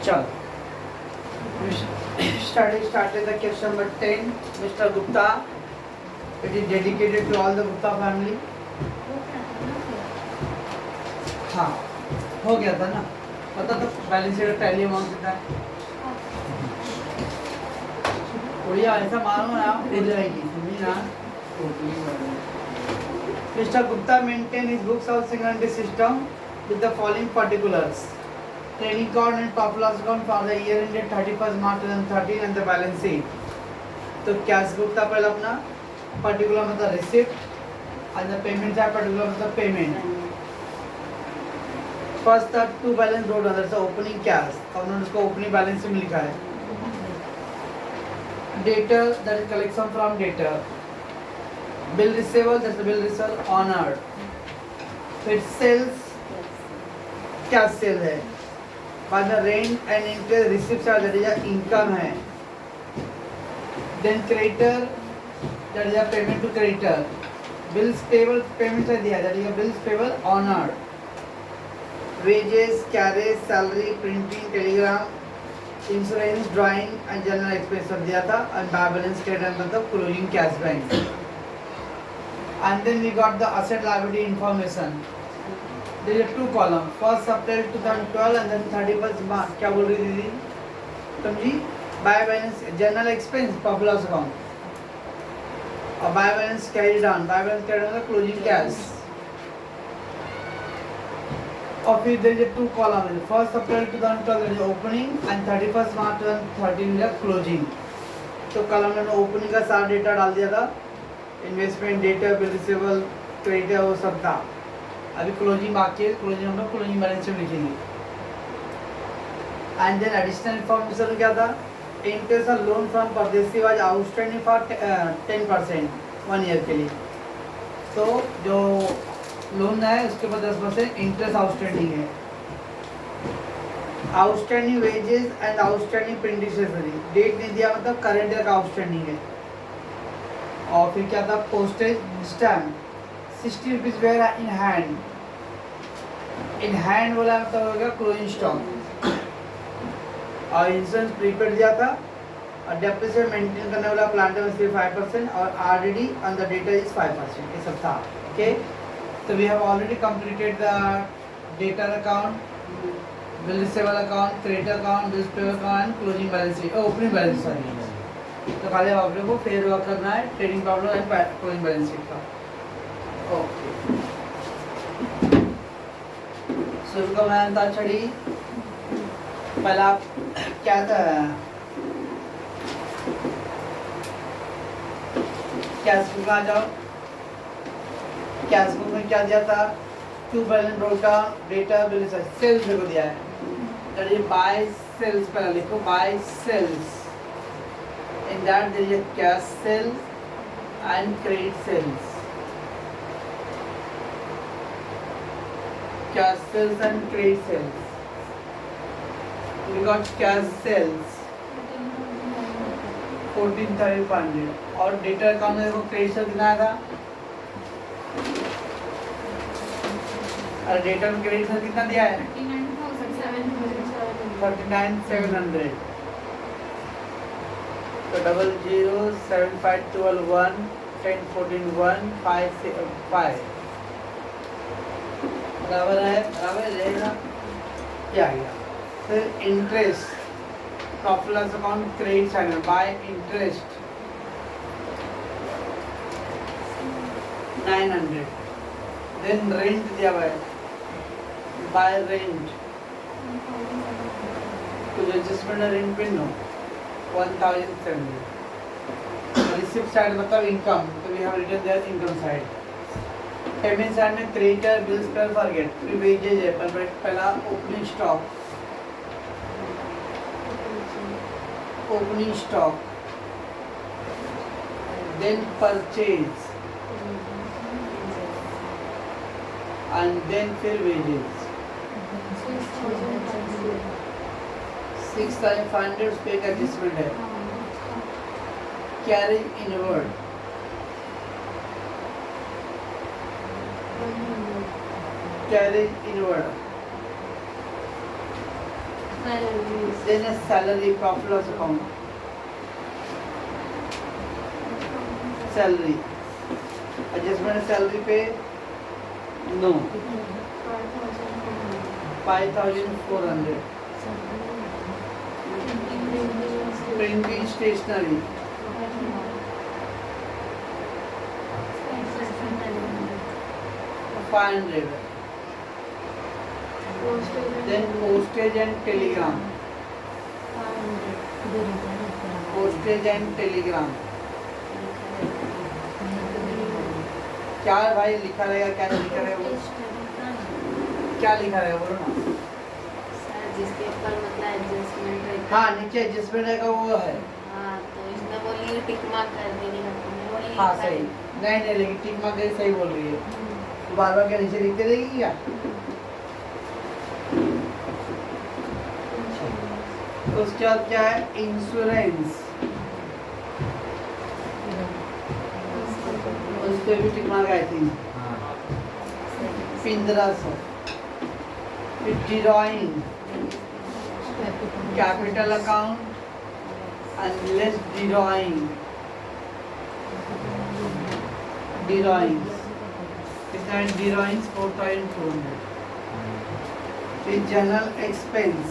चल started the question number 10. Mr. Gupta, it is dedicated to all the Gupta family. हाँ हो गया था ना, पता था बैलेंस शीट टैली अमाउंट कितना है। बढ़िया ऐसा मालूम ना दे जाएगी समझी ना। Mr. Gupta maintain his books of single system with the following particulars: trading account and profit loss account for the year ended 31st March 2013 and the balance sheet. तो कैश बुक था पहला अपना, पर्टिकुलर मतलब receipt and the payment था particular मतलब payment. First था to balance road other से opening cash, तो उन्होंने उसको ओपनिंग बैलेंस में लिखा है। Debtor that is collection from debtor, bill receivable that is bill receivable honoured, फिर सेल्स कैश सेल है, बाद में rent and interest receipt that is income है। Then creditor that is payment to creditor, bills payable payment से दिया that is bills payable honoured, wages, carriage, salary, printing, telegram, insurance, drawing and general expense सब दिया था and balance credit मतलब closing cash bank। And then we got the asset liability information. There are two columns, 1st April 2012 and then 31st March। क्या बोल रही थी दीदी समझी? Buy balance general expense profit loss account और buy balance carried on, buy balance carried on मतलब closing cash। और फिर there is two columns, 1st April 2012 is opening and 31st March 2013 is closing। तो कॉलम में opening का सारा data डाल दिया था, investment data, bill receivable, credit वो सब था। अभी क्लोजिंग बाकी है, क्लोजिंग हम लोग क्लोजिंग बैलेंस में लिखेंगे। एंड देन एडिशनल इन्फॉर्मेशन क्या था? Interest on loan from Pardesi was outstanding for 10% 1 year के लिए। तो जो लोन है उसके ऊपर 10% इंटरेस्ट आउटस्टैंडिंग है। आउटस्टैंडिंग वेजेस एंड आउटस्टैंडिंग प्रिंटिशनरी, डेट नहीं दिया मतलब करंट ईयर का आउटस्टैंडिंग है। और फिर क्या था? Postage stamp 60 rupees were in hand, in hand बोला मतलब होगा क्लोजिंग स्टॉक। और इंश्योरेंस प्रीपेड दिया था और डेप्रिसिएशन मेंटेन करने वाला प्लांट में सिर्फ 5% और RDD on the data is 5%, ये सब था। Okay, so we have already completed the debtor account, bill receivable account, creditor account, bills payable account and closing balance sheet, opening balance sheet। तो खाली आप लोगों को फेयर वर्क करना है trading profit and closing balance sheet का। Okay, शुरू का मैं था छड़ी पहला क्या था? कैश बुक आ जाओ। कैश बुक में क्या दिया था? टू बैलेंस रोटा डेटा बिल सेल्स मेरे को दिया है, दैट इज बाय सेल्स। पहले लिखो by sales, in that there is cash sales and credit sales. Cash sales and credit sales. We got cash sales 14,500 और डेटा अकाउंट में देखो क्रेडिट सेल कितना आया था? और डेटा में क्रेडिट सेल कितना दिया है? 39,700। तो 007512 10 14 1 5 5 बराबर है, बराबर रहेगा। क्या गया? फिर interest profit loss account credit side में बाय इंटरेस्ट 900। देन रेंट दिया हुआ है बाय रेंट, कुछ एडजस्टमेंट है रेंट पे नो 1,700। रिसिप्ट साइड मतलब इनकम, तो we have written there income side. Payment side में क्रेडिटर बिल्स पर फॉरगेट, फिर वेजेज है पर पहला opening stock, opening stock, then purchase and then fill wages 6,500 पे का एडजस्टमेंट है। Carriage inward carriage inward Then a salary, profit loss account. Salary. Adjustment of salary पे no. 5,400. Printing stationery. 500. Then postage and telegram. Postage and telegram. क्या भाई लिखा रहेगा, क्या नहीं लिखा रहेगा, क्या लिखा रहेगा बोलो ना। जिसके ऊपर मतलब एडजस्टमेंट रहता हाँ नीचे एडजस्टमेंट रहेगा वो है। हाँ तो इसमें बोलिए टिक मार्क कर देनी है। हाँ सही, नहीं नहीं लेकिन टिक मार्क करके सही बोल रही है। तो बार बार क्या नीचे लिखते रहेगी क्या? तो उसके बाद क्या है, इंश्योरेंस, उस पे भी टिक मार्क आई थी। 1500। फिर drawing, capital account, unless drawing, कितना है ड्राइंग्स 4,400। फिर general expense,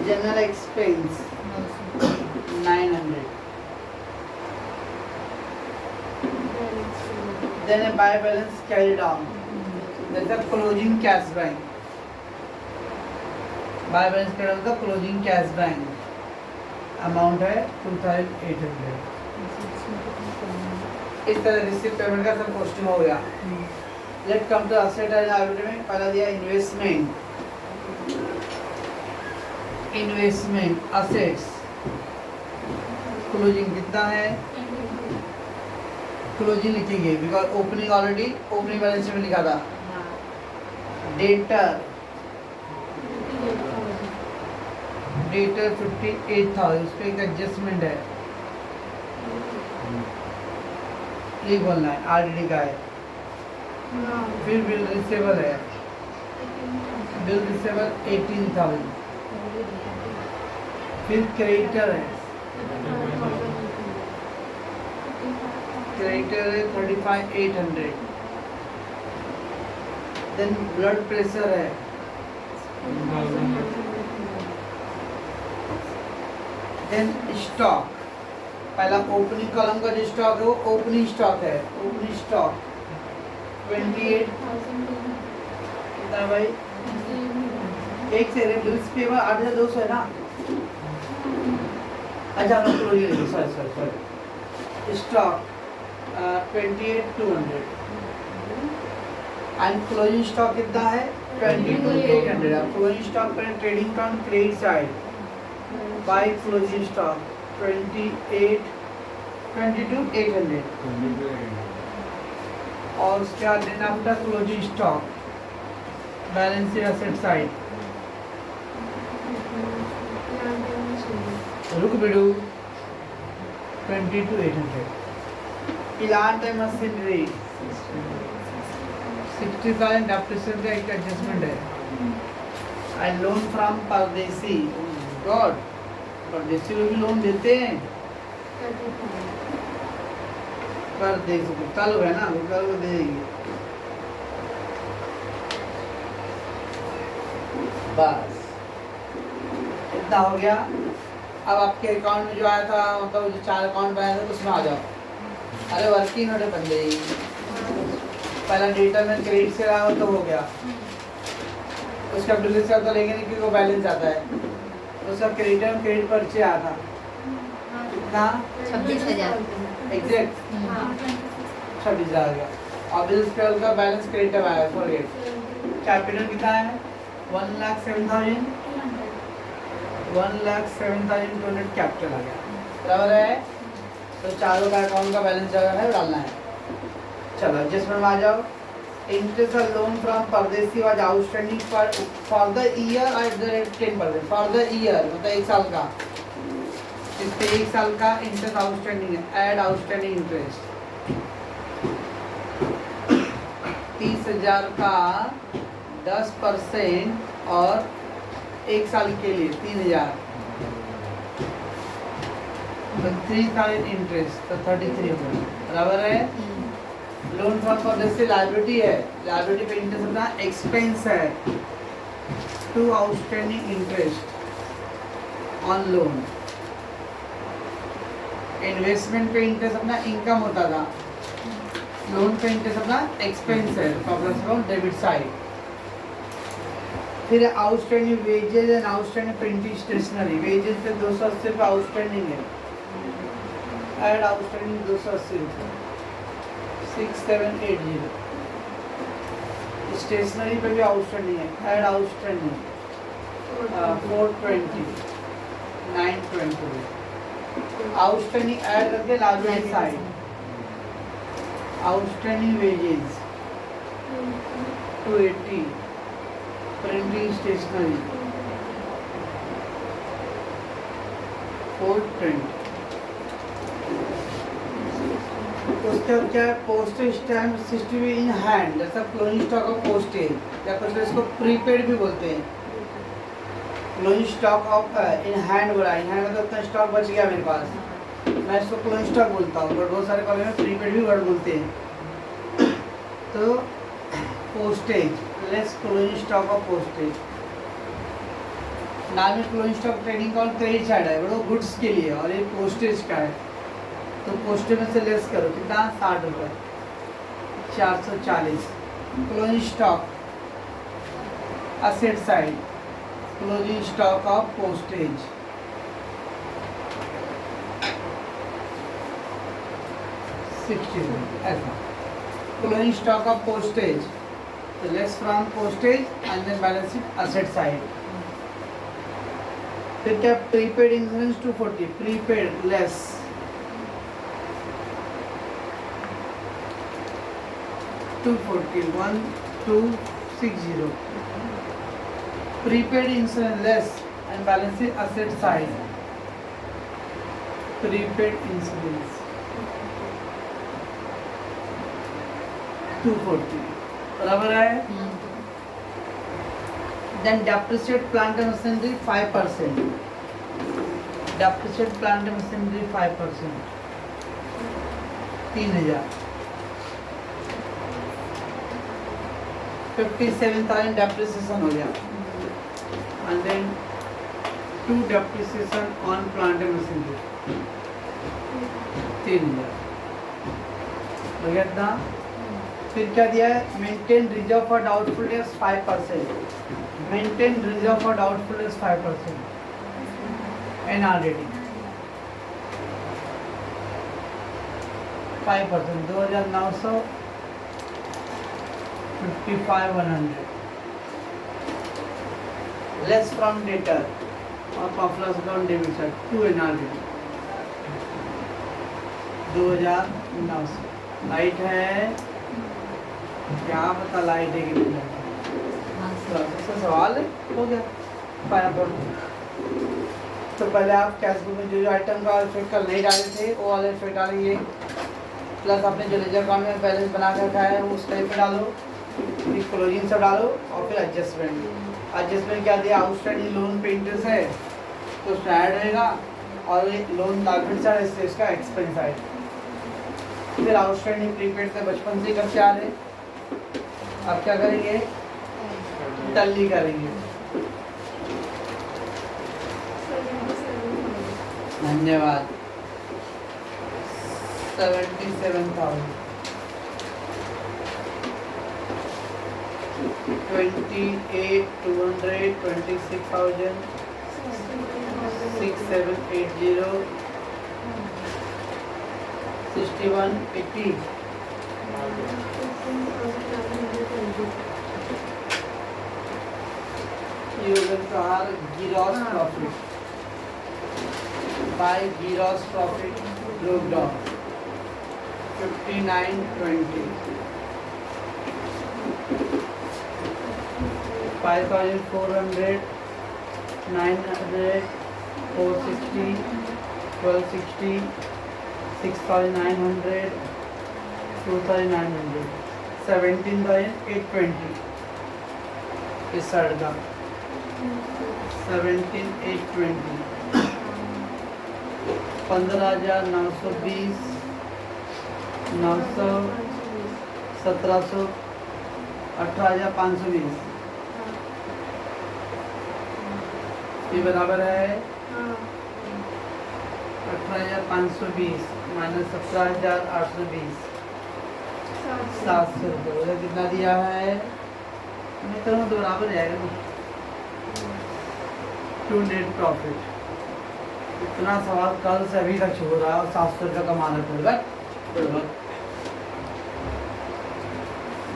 general expense 900. Then a buy balance carried on. That's a closing cash bank. Buy balance carried on the closing cash bank. Amount है 2,800. इस तरह receive payment का सब question हो गया। Let come to asset and liability में पहला दिया इन्वेस्टमेंट, इन्वेस्टमेंट असेट्स क्लोजिंग कितना है, क्लोजिंग लिखेंगे because opening already opening balance में लिखा था। डेटर, डेटर 58,000, उस पर एक एडजस्टमेंट है, ये बोलना है आरडी का है। फिर बिल रिसेबल है, बिल रिसेबल 18,000। फिर क्रेडिटर है, क्रेडिटर है 35,800। देन ब्लड प्रेशर है, देन स्टॉक, पहला ओपनिंग कॉलम का जो स्टॉक है वो ओपनिंग स्टॉक है, ओपनिंग स्टॉक 28 कितना है भाई, एक से बिल्स पेपर 8,200 है ना। अच्छा हम closing, sorry stock 28,200 and closing stock कितना है 22,800। अब क्लोजिंग स्टॉक पर trading from credit side by closing stock 22,800 और उसके बाद then after closing stock balance sheet asset side रुक बिडू 22,800। प्लांट एंड मशीनरी 60,000 डेप्रिसिएशन का एक एडजस्टमेंट है। एंड लोन फ्रॉम परदेसी, गॉड परदेसी लोग भी लोन देते हैं, परदेसी गुप्ता लोग है ना, गुप्ता लोग दे देंगे। बस इतना हो गया। अब आपके अकाउंट में जो आया था मतलब जो 4 अकाउंट बनाया था उसमें आ जाओ। अरे वर्किंग नोट बन जाएगी, पहला डेटा में क्रेडिट से रहा हो तो हो गया, उसका बिल से तो लेंगे नहीं क्योंकि वो बैलेंस आता है। उसका क्रेडिटर में क्रेडिट परचे आया था कितना 26,000 एग्जैक्ट 26,000 का, और बिल पे का बैलेंस क्रेडिटर आया फॉरगेट। कैपिटल कितना है 1,07,000, 1,07,200 कैपिटल आ गया, बराबर है। तो चारों का अकाउंट का बैलेंस जगह है डालना है। चलो एडजस्टमेंट में आ जाओ। Interest loan from Pardesi was outstanding for the year at the rate 10%, for the year मतलब 1 साल का, इस पे 1 साल का इंटरेस्ट आउटस्टैंडिंग है, ऐड आउटस्टैंडिंग इंटरेस्ट 30,000 का 10% और 1 साल के लिए 3,000 तो 3,000 इंटरेस्ट तो 33 हो गया, बराबर है। लोन फॉर जैसे लाइबिलिटी है, लाइबिलिटी पे इंटरेस्ट अपना एक्सपेंस है to outstanding interest on loan. Investment पे इंटरेस्ट अपना इनकम होता था, लोन पे इंटरेस्ट अपना एक्सपेंस है, प्रॉब्लम डेबिट साइड। फिर outstanding wages and outstanding printing stationery, wages पे 280 रुपये आउटस्टैंडिंग है, ऐड आउटस्टैंडिंग 280 रुपये 6780। स्टेशनरी पे भी आउटस्टैंडिंग है, ऐड आउटस्टैंडिंग 420 920। आउटस्टैंडिंग ऐड करके liability side, outstanding wages 280, printing stationery 420। उसके बाद क्या है, पोस्टेज स्टैम्प 60 इन हैंड, जैसा क्लोजिंग स्टॉक ऑफ पोस्टेज या कुछ इसको प्रीपेड भी बोलते हैं। Closing stock of in hand बोला, इन हैंड मतलब उतना स्टॉक बच गया मेरे पास, मैं इसको क्लोजिंग स्टॉक बोलता हूँ, बट बहुत सारे कॉलेज में प्रीपेड भी वर्ड बोलते हैं। तो postage less closing stock of postage, नाम में क्लोजिंग स्टॉक ट्रेडिंग का क्रेडिट साइड है, वो गुड्स के लिए, और ये पोस्टेज का है। तो पोस्टेज में से लेस करो कितना, 60 रुपये 440। Closing stock asset side, closing stock of postage 60 रुपये ऐसा। क्लोजिंग स्टॉक ऑफ पोस्टेज तो less from postage and then balance sheet asset side. फिर क्या, prepaid insurance 240, prepaid less 240 1260। Prepaid insurance less and balance sheet asset side, prepaid insurance 240, बराबर है। Then depreciate plant and machinery 5%, depreciate plant and machinery 5%, 3,000। 57,000 depreciation हो गया, and then 2 depreciation on plant and machinery 3,000 हो गया इतना। फिर क्या दिया है, maintain reserve for doubtful debts 5%, maintain reserve for doubtful debts 5%, NRDT 5%, 2,955,100 less from debtor और conference account debit side 2 NRDT 2,900। Light है क्या पता, लाइट है कि नहीं है, सवाल है, हो गया पाया। तो पहले आप कैश बुक में जो जो आइटम का इफेक्ट कल नहीं डाले थे वो वाले इफेक्ट डालेंगे, प्लस आपने जो लेजर अकाउंट में बैलेंस बना कर रखा है उसका इफेक्ट डालो, फिर क्लोजिंग सब डालो, और फिर एडजस्टमेंट। एडजस्टमेंट क्या दिया, आउटस्टैंडिंग लोन पे इंटरेस्ट है तो उसमें ऐड रहेगा, और लोन लाइबिलिटी साइड है इसका एक्सपेंस साइड। फिर आउटस्टैंडिंग प्रीपेड से बचपन से करके आ रहे, अब क्या करेंगे, टल्ली करेंगे। धन्यवाद। 77,000 28,200 26,000 6780 6180 you will have gross profit by gross profit broke down 5920 5,400 900 460 1260 6,900 2,900 17,820 इस साइड का 17,820 15,920 900 1700 18,520 ये बराबर है 18,520 माइनस 17,820 700 रुपये कितना दिया है मैं तो बराबर जाएगा ना टू नेट प्रॉफिट इतना सवाल कल से अभी तक हो रहा है और 700 रुपये कमाना पड़ेगा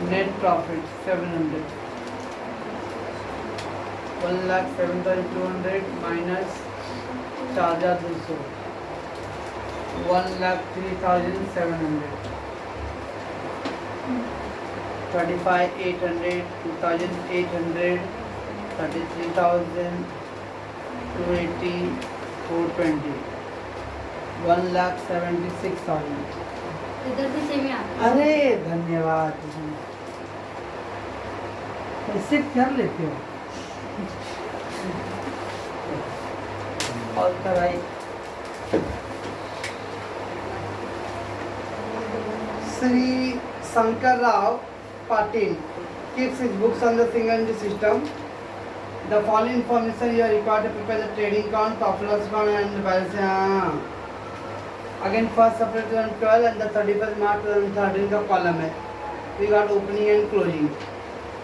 नेट प्रॉफिट 700 1,07,200 माइनस 4,200 1,03,700 35,800 2,800 33,000 280 420 1,76,000 इधर भी सेम ही आता है। अरे धन्यवाद ऐसे कर लेते हो और कराई Shri Shankar Rao Patil keeps his books on the single entry system. The following information you are required to prepare the trading account, profit loss account and balance. Again, 1st April 2012 and the 31st March 2013 का column है. We got opening and closing.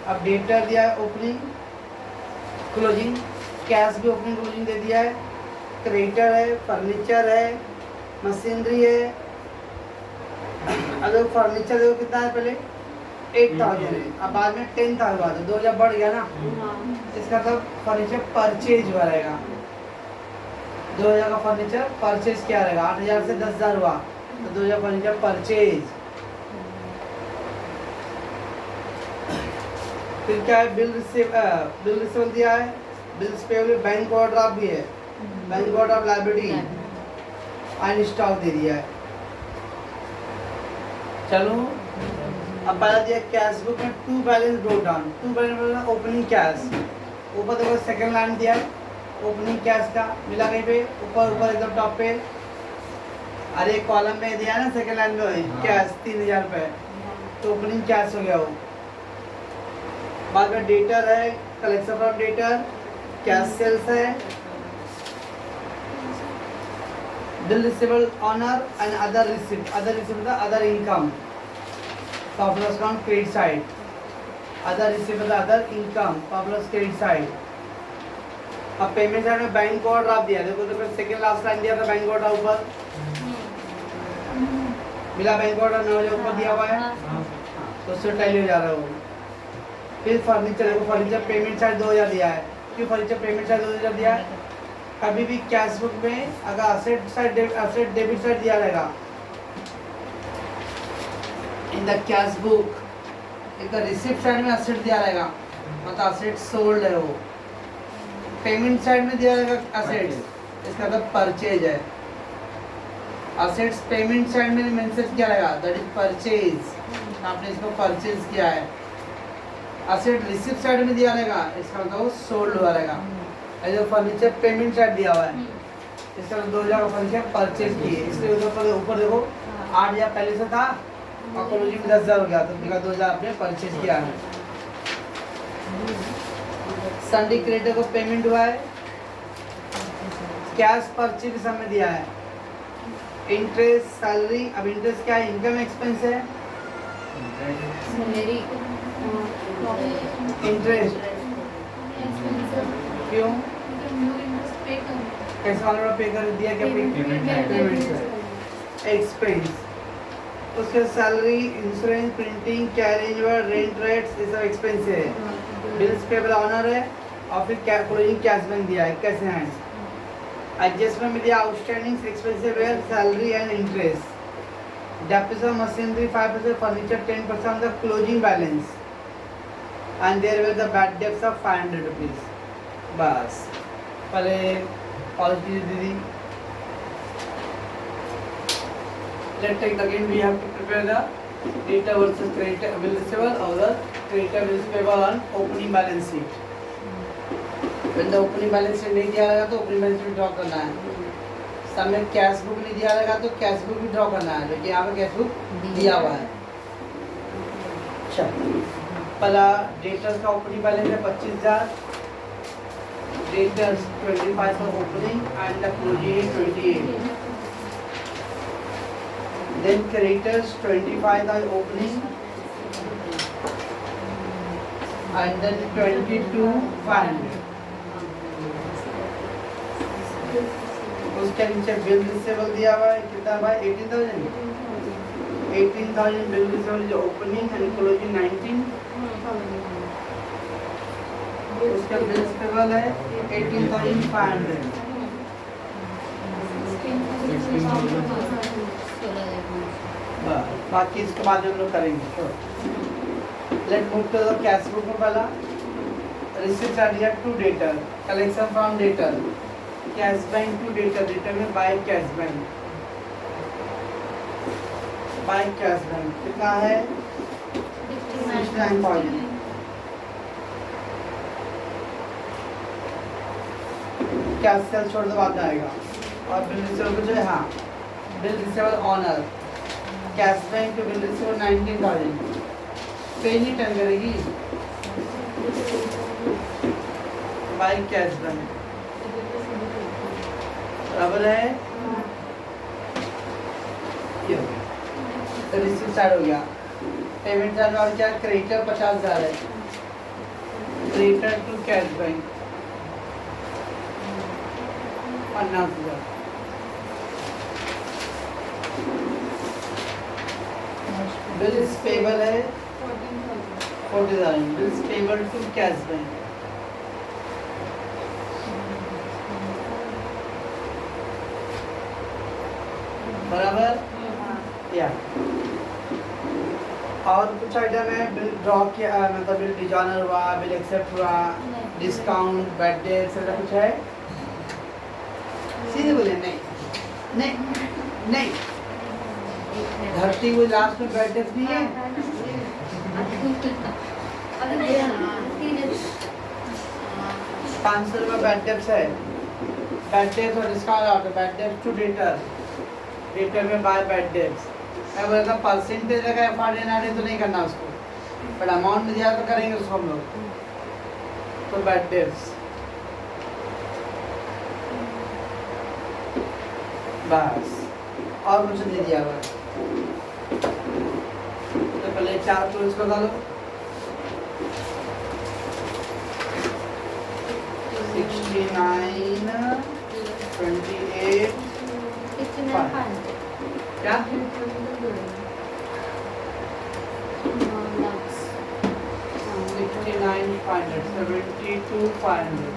अब debtor दिया है opening closing cash भी opening closing दे दिया है creditor है furniture है मशीनरी है अगर फर्नीचर देखो कितना है पहले 8,000 है अब बाद में 10,000 हुआ तो 2,000 बढ़ गया ना इसका मतलब फर्नीचर परचेज हुआ रहेगा 2,000 का फर्नीचर परचेज क्या रहेगा 8,000 से 10,000 हुआ तो 2,000 फर्नीचर परचेज फिर क्या है बिल रिसीवेबल दिया है बिल्स पेबल बैंक ओवरड्राफ्ट भी है bank overdraft liability and stock दे दिया है चलो अब पहला दिया कैश बुक में to balance broke down to balance opening cash ऊपर देखो सेकंड लाइन दिया है ओपनिंग कैश का मिला कहीं पे ऊपर एकदम टॉप पे अरे कॉलम में दिया ना सेकंड लाइन में कैश 3,000 रुपये तो ओपनिंग कैश हो गया वो बाद में डेटर है collection from debtor cash sales है bill receivable honour and other receipt other income profit loss account credit side other receivable other income profit loss credit side अब पेमेंट साइड में bank overdraft दिया देखो तो फिर second last line दिया था bank overdraft ऊपर मिला बैंक ओवरड्राफ्ट 9,000 ऊपर दिया हुआ है तो उससे टैली हो जा रहा है वो फिर फर्नीचर देखो फर्नीचर पेमेंट चार्ज 2,000 दिया है क्यों फर्नीचर पेमेंट चार्ज 2,000 दिया है कभी भी कैश बुक में अगर असेट डेबिट साइड दिया रहेगा इन द कैश बुक एक रिसिप्ट साइड में असेट दिया रहेगा मतलब असेट सोल्ड है वो पेमेंट साइड में दिया रहेगा असेट्स इसका मतलब परचेज है असेट्स पेमेंट साइड में मेंशन किया रहेगा दैट इज परचेज आपने इसको परचेज किया है असेट रिसिप्ट साइड में दिया रहेगा इसका मतलब सोल्ड हुआ रहेगा जो फर्नीचर पेमेंट साइड दिया हुआ है इसका 2,000 का फर्नीचर परचेज किए इसलिए ऊपर देखो 8,000 पहले से था और क्लोजिंग में 10,000 हो गया तो 2,000 आपने परचेज किया है संडे क्रेडिटर को पेमेंट हुआ है कैश परचेज समय दिया है इंटरेस्ट सैलरी अब इंटरेस्ट क्या है इनकम एक्सपेंस है सैलरी इंटरेस्ट क्यों कैसे वाला पे कर दिया क्या पेमेंट एक्सपेंस उसके salary insurance printing carriage rent rates ये सब एक्सपेंस है बिल्स पेबल ऑनर है और फिर क्लोजिंग कैश बैंक दिया है कैसे हैं एडजस्टमेंट में दिया outstanding expensive were salary and interest depreciation machinery 5% furniture 10% of the closing balance and there were the bad debts of 500 rupees बस पहले पॉज दीदी let's take again we have to prepare the Debtor versus creditor bill receivable or the creditor bill receivable on opening balance sheet. When the opening balance sheet नहीं दिया रहेगा तो opening balance sheet draw करना है. सामने cash book नहीं दिया रहेगा तो कैश बुक भी ड्रॉ करना है, लेकिन यहाँ पे कैश बुक दिया हुआ है. अच्छा, पहला डेटर्स का ओपनिंग बैलेंस है 25,000. Debtors 25 for opening and the closing is 28. Then creditors 25 are opening and then 22,500. उसके नीचे बिल रिसीवेबल दिया हुआ है कितना भाई 18,000. 18,000 bill receivable is opening and closing 19. उसका बिल रिसीवेबल है 18,500. बाकी इसके बाद हम लोग करेंगे. Let move to the cash book में. पहला रिसीट्स आर दिया to debtor, collection from debtor, cash bank to debtor. Debtor में by cash bank, by cash bank कितना है 69,000. कैश सेल छोड़ दो बाद में आएगा. और बिल रिसीवेबल जो है, हाँ bill receivable honour cash bank to bill receivable 19,000. पे नहीं टर्न करेगी बाय कैश बैंक बराबर है. ये हो गया तो रिसीव स्टार्ट हो गया. पेमेंट चार्ज और क्या क्रेडिटर 50,000 है. Creditor to cash bank 50,000. Bill payable है 40,000. Bill payable to cash bank बराबर या. और कुछ आइटम है बिल ड्रॉ किया, मतलब बिल डिजॉनर हुआ, बिल एक्सेप्ट हुआ, डिस्काउंट, बर्थडे एक्सेट्रा कुछ है. सीधे बोले नहीं नहीं नहीं. धरती हुई लास्ट में बर्थडे नहीं है. 500 रुपये बैड डेब्स है. बैड डेब्स और discount out. Bad debts to debtor, debtor में बाय बैड डेब्स. मैं बोला था परसेंटेज लगा एफआर देना है तो नहीं करना उसको, बट अमाउंट दिया तो करेंगे उसको हम लोग. तो बैड डेब्स बस, और कुछ नहीं दिया हुआ. तो पहले 4 क्लोज कर डालो. 69, 28 क्या 69,500, 72,500.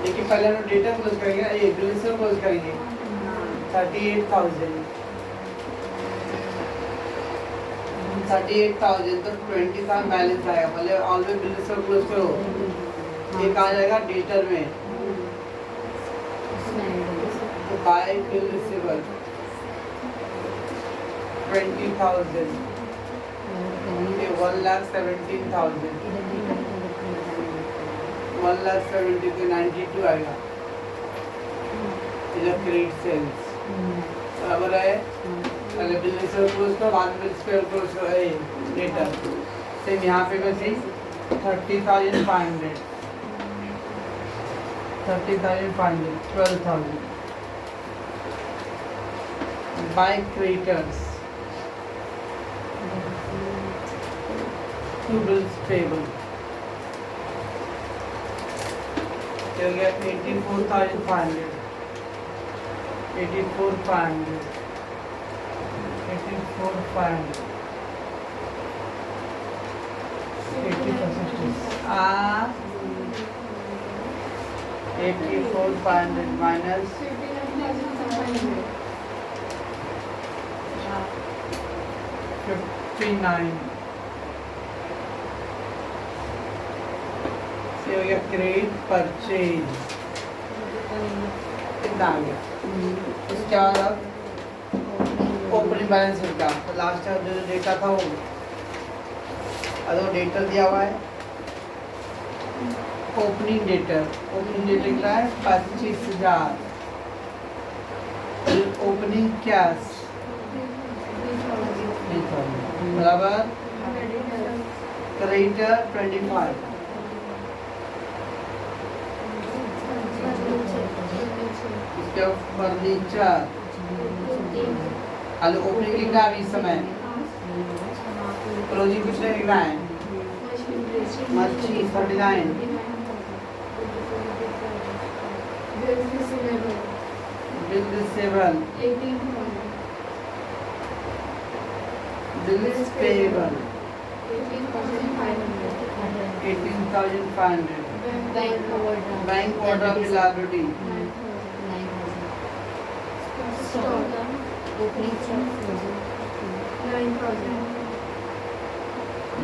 लेकिन पहले हम डेटा क्लोज करेंगे, ये बिल रिसीवेबल क्लोज करेंगे 38,000. 38,000 तो 20,000 बैलेंस आएगा. पहले ऑलवेज बिल रिसीवेबल क्लोज करो. एक आ जाएगा डेटर में बाय बिल रिसीवेबल 20,000. ये 1,17,000. 1,70,000 to 92 आएगा. ये क्रेडिट सेल्स बराबर है. पहले बिल रिसीवेबल क्लोज करो, बाद में बिल रिसीवेबल क्लोज करो. डेटर सेम यहाँ पे वैसे 30,500, 30,500, 12,000. By creditors to bills payable. हो गया 84,500, 84,500, 84,500, 84,500 minus 59. से हो गया क्रेडिट परचेज. कितना आ गया. इसके बाद अब ओपनिंग ओपनिंग बैलेंस शीट का तो लास्ट का जो डेटा था वो डेटर दिया हुआ है ओपनिंग डेटर कितना है 25,000 ओपनिंग कैश बराबर क्रेडिटर 25 इसके फर्नीचर खाली ओपनिंग लिखना है इस समय क्लोजिंग कुछ नहीं लिखना है मच्छी 39 bill receivable bills payable 18,500 bank order of liability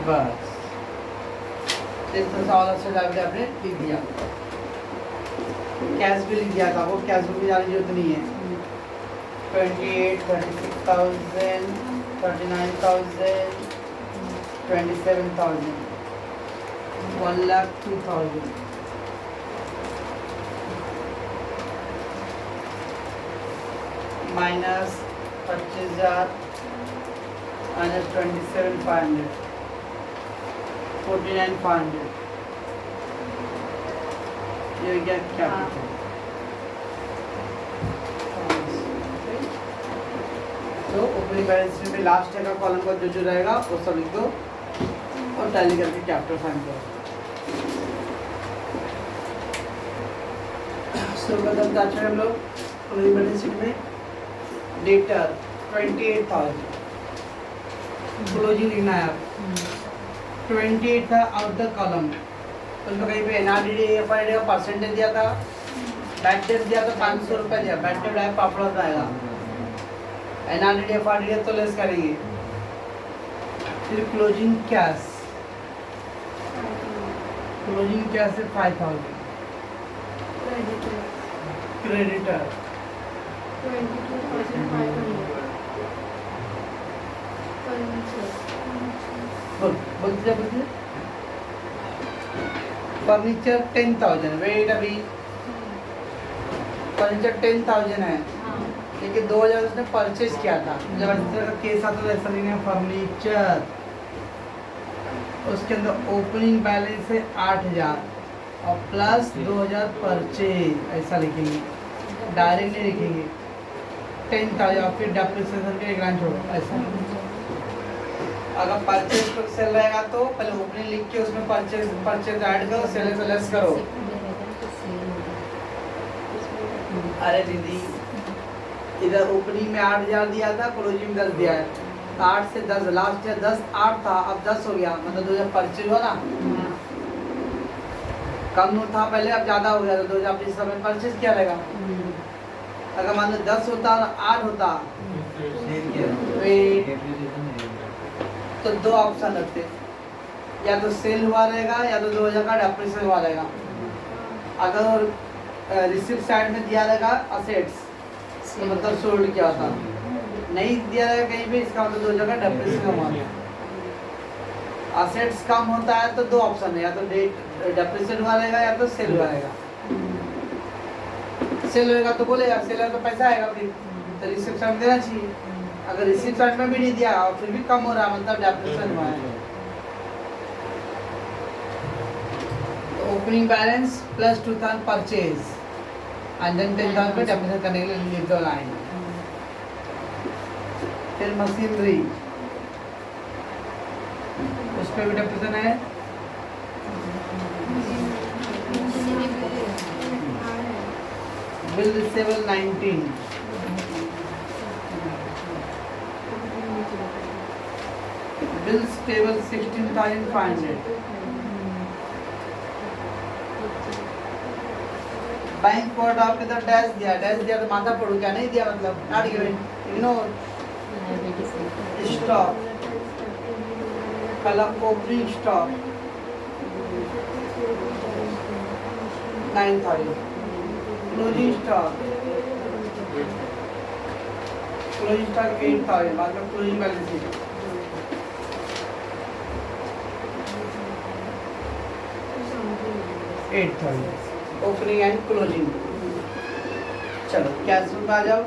बस इस तरह से ऑल ऑफ लायबिलिटी आपने लिख दिया कैश भी लिख दिया था वो कैश बुक में जाने की जरूरत नहीं है 28 36,000 39,000 27,000 1,02,000 माइनस 25,000 माइनस 27,500 49,500 ये क्या कैपिटल तो ओपनिंग बैलेंस शीट में लास्ट का कॉलम का जो रहेगा वो सब लिख दो और टैली करके कैपिटल फाइंड करो। सो कदम जाते हैं हम लोग ओपनिंग बैलेंस शीट में डेटर 28,000 क्लोजिंग लिखना है आप 28 था आउटर कॉलम तो उसमें कहीं पे एनआरडीडी एफआईडी का परसेंटेज दिया था बैड डेट दिया था 500 रुपये दिया बैड डेट आएगा पापड़ आएगा एनआरडीडी एफआईडी तो लेस करेंगे फिर क्लोजिंग कैश है 5,000 क्रेडिटर 22,500 फर्नीचर 10,000 वेट अभी फर्नीचर 10,000 है लेकिन 2,000 उसने परचेज किया था जब का केस आता था ऐसा नहीं है फर्नीचर उसके अंदर ओपनिंग बैलेंस है 8,000 और प्लस 2,000 परचेज ऐसा लिखेंगे डायरेक्ट नहीं लिखेंगे 10,000 फिर डेप्रिसिएशन के एक लाइन छोड़ो ऐसा अगर परचेज पर सेल रहेगा तो पहले ओपनिंग लिख के उसमें परचेज ऐड करो सेल से लेस करो अरे दीदी इधर ओपनिंग में 8,000 दिया था क्लोजिंग में 10 दिया है 8 से 10 लास्ट ईयर 10 8 था अब 10 हो गया मतलब 2,000 परचेज हुआ ना कम था पहले अब ज़्यादा हो गया तो 2,000 जिस समय परचेज किया रहेगा अगर मान लो 10 होता और 8 होता तो दो ऑप्शन रखते या तो सेल हुआ रहेगा या तो 2,000 का डेप्रिसिएशन हुआ रहेगा अगर रिसिप्ट साइड में दिया रहेगा असेट्स तो मतलब सोल्ड किया था नहीं दिया रहेगा कहीं पे इसका मतलब 2,000 का डेप्रिसिएशन हुआ असेट्स कम होता है तो दो ऑप्शन है या तो डेप्रिसिएट हुआ रहेगा या तो सेल हुआ रहेगा सेल होएगा तो बोलेगा सेल है तो पैसा आएगा फिर तो रिसिप्ट साइड देना चाहिए अगर रिसिप्ट साइड में भी नहीं दिया और फिर भी कम हो रहा है मतलब डेप्रिसिएशन हुआ है तो opening balance plus 2,000 purchase and then 10,000 पे डेप्रिसिएशन करने के लिए लिख दो लाइन फिर मशीनरी उस पे भी डेप्रिसिएशन है bill receivable 19 bills payable 16,500 bank code आपके तो डैश दिया तो माथा पड़ू क्या नहीं दिया मतलब नॉट गिवन इग्नोर स्टॉक पहला opening stock 9,000 closing stock closing stock 8000, बाद में closing balance sheet 8000, opening and closing. चलो कैश में आ जाओ।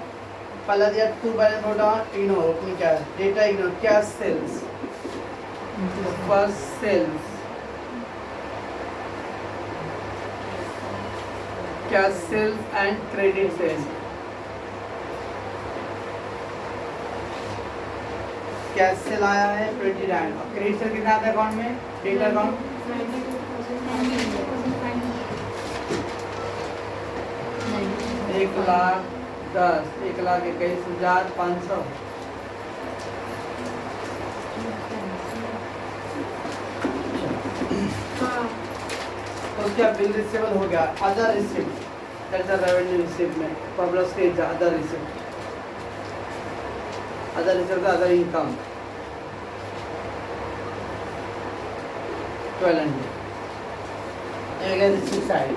पहला दिया to balance note down, ignore opening cash, data ignore, cash sales, first sales, cash sales and credit sales. Cash sale आया है 29, और क्रेडिट सेल कितना आता है अकाउंट में, डेटा अकाउंट 1,10,000, 1,21,500। उसके बाद बिल रिसीवेबल हो गया, other receipt, that is revenue receipt में प्रॉब्लम के other receipt, other income 1200। Receipt side,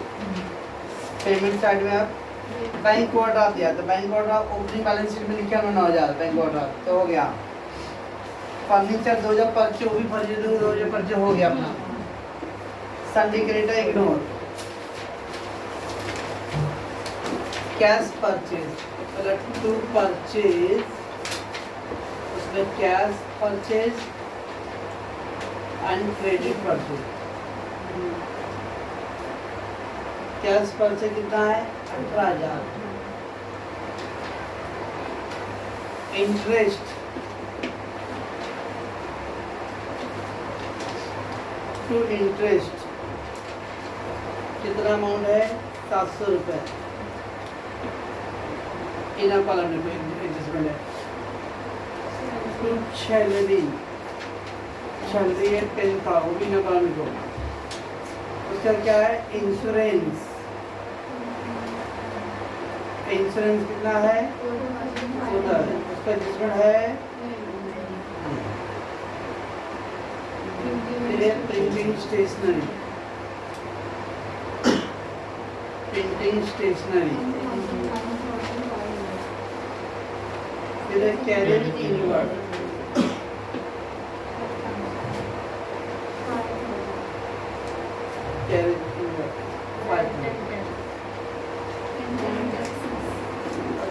payment side में आप बैंक ओवरड्राफ्ट दिया तो bank overdraft opening balance sheet में लिखा 9,000 बैंक ओवरड्राफ्ट तो हो गया। फर्नीचर 2,000 पर्चे, वो भी फर्जी 2,000 पर्चे हो गया अपना। Sunday credit ignore. Cash purchase, मतलब टू परचेज, उसमें cash purchase and credit purchase. Cash purchase कितना है 18,000। इंटरेस्ट टू इंटरेस्ट कितना अमाउंट है 700 रुपये। इन कॉलम में कोई एडजस्टमेंट है। टू सैलरी, सैलरी है 10 का, वो भी इन कॉलम में को। उसका क्या है इंश्योरेंस, इंश्योरेंस कितना है उधर, उसका एडजस्टमेंट है। फिर प्रिंटिंग स्टेशनरी, प्रिंटिंग स्टेशनरी, फिर carrier inward, carrier inward,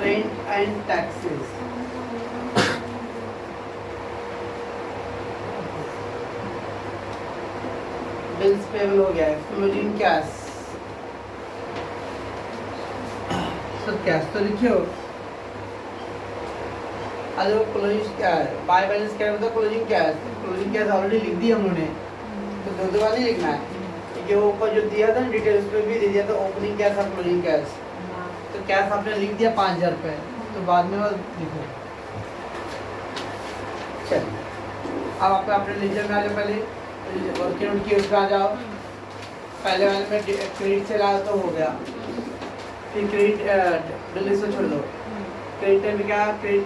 rent and taxes, bills payable हो गया है। क्लोजिंग कैश, सब कैश तो लिखियो। आज वो क्लोजिंग क्या है, बाय बैलेंस क्या होता है, closing cash, closing cash already लिख दिया हमने, तो दो बार नहीं लिखना है। ये ऊपर जो दिया था डिटेल्स पे भी दे दिया था, ओपनिंग कैश और क्लोजिंग कैश। तो कैश आपने लिख दिया 5,000 रुपये, तो बाद में बस लिखो। चलिए अब आप अपने लेजर में आ जाओ, पहले वर्किंग नोट की उसमें आ जाओ। पहले वाले में क्रेडिट से ला तो हो गया, फिर क्रेडिट बिल से छोड़ दो। क्रेडिट में क्या क्रेडिट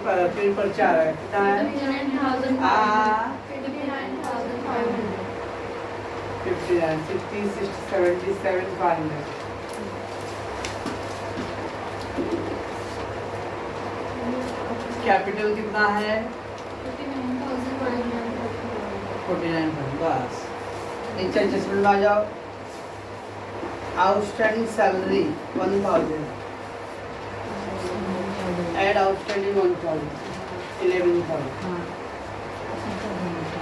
पर चाह रहा है कितना है 59, 60, 60, 77, 500। कैपिटल कितना है 49, बस। नीचे एडजस्टमेंट में आ जाओ। Outstanding salary 1,000, add outstanding 1,000, 11,000।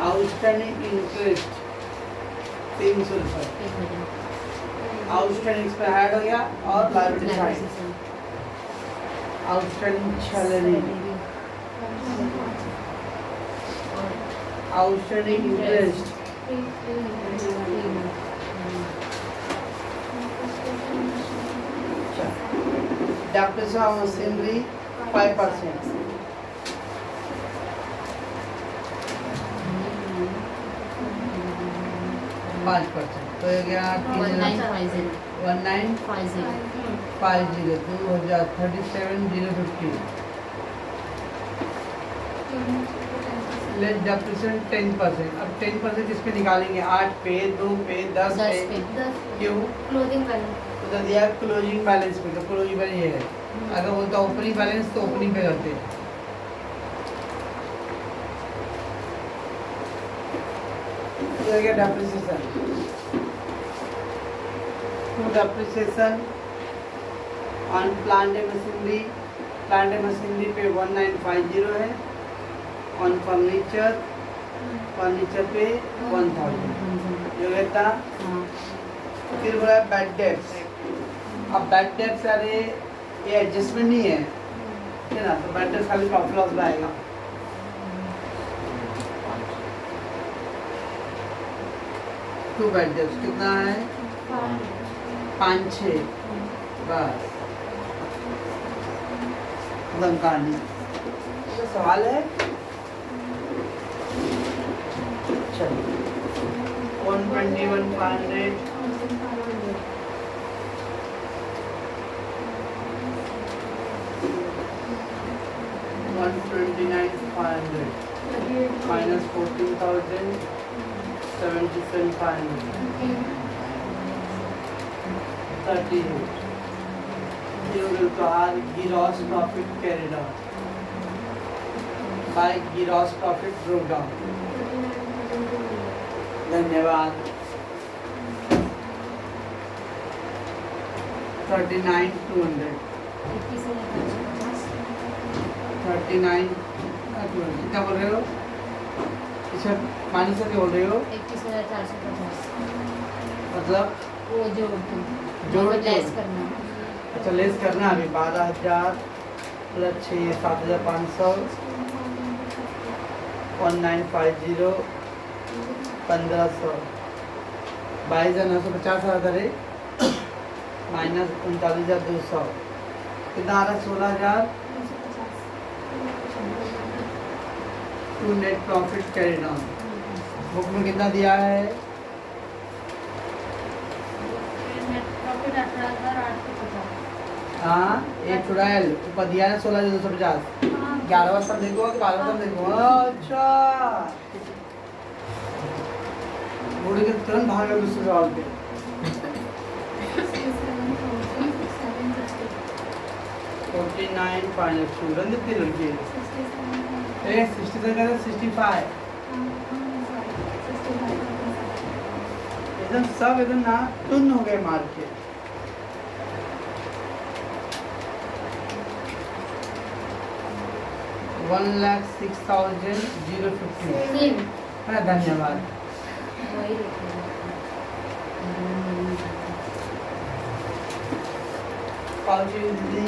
Outstanding interest 300 रुपये, आउटस्टैंडिंग पे ऐड हो गया। और liability side outstanding salary, outstanding interest, depreciation of machinery 5%, तो ये गया 1950, 37,050। Let depreciation 10%। अब 10% इस पे निकालेंगे, 8 पे, 2 पे, 10 पे। क्यों क्लोजिंग बैलेंस उधर दिया क्लोजिंग बैलेंस पे, तो क्लोजिंग बैलेंस ये है। अगर बोलता ओपनिंग बैलेंस तो ओपनिंग पे करते, हो गया depreciation. To depreciation on plant machinery पे 1950 है। ऑन फर्नीचर पे 1000 जो रहता। फिर बोला बैड डेब्ट्स। अब बैड डेब्ट्स अरे ये एडजस्टमेंट नहीं है ना, तो बैड डेब्ट्स खाली प्रॉफिट लॉस में आएगा। टू बैड डेब्ट्स कितना है? 5-6 बस खत्म कहानी। तो सवाल है, चलिए 121,500 129,500 minus 14,000 77,500 38 you will call gross profit carried out by gross profit broke down। धन्यवाद। 39,200 39 कितना बोल रहे हो? इसमें माइनस करके बोल रहे हो? 21,450 मतलब वो जोड़ लेस करना। अच्छा लेस करना अभी 12,000 प्लस 6 7,500 1950 1500 22,950 आ रहा है माइनस 39,200 कितना आ रहा है? 16,000। To net profit carried on book में कितना दिया है? प्रॉफिट 18,850। हाँ एक चुड़ैल ऊपर दिया है 16,250। 11वां सब देखो कि 12वां सब देखो। अच्छा बूढ़े के तुरंत भाग गए दूसरे सवाल पे। 49 फाइनल स्टूडेंट कितनी लड़की है? 67 का 65 एकदम सब एकदम ना टुन हो गए मार के। $1,06,050 हाँ धन्यवाद। वही देखिए। पाउची दीदी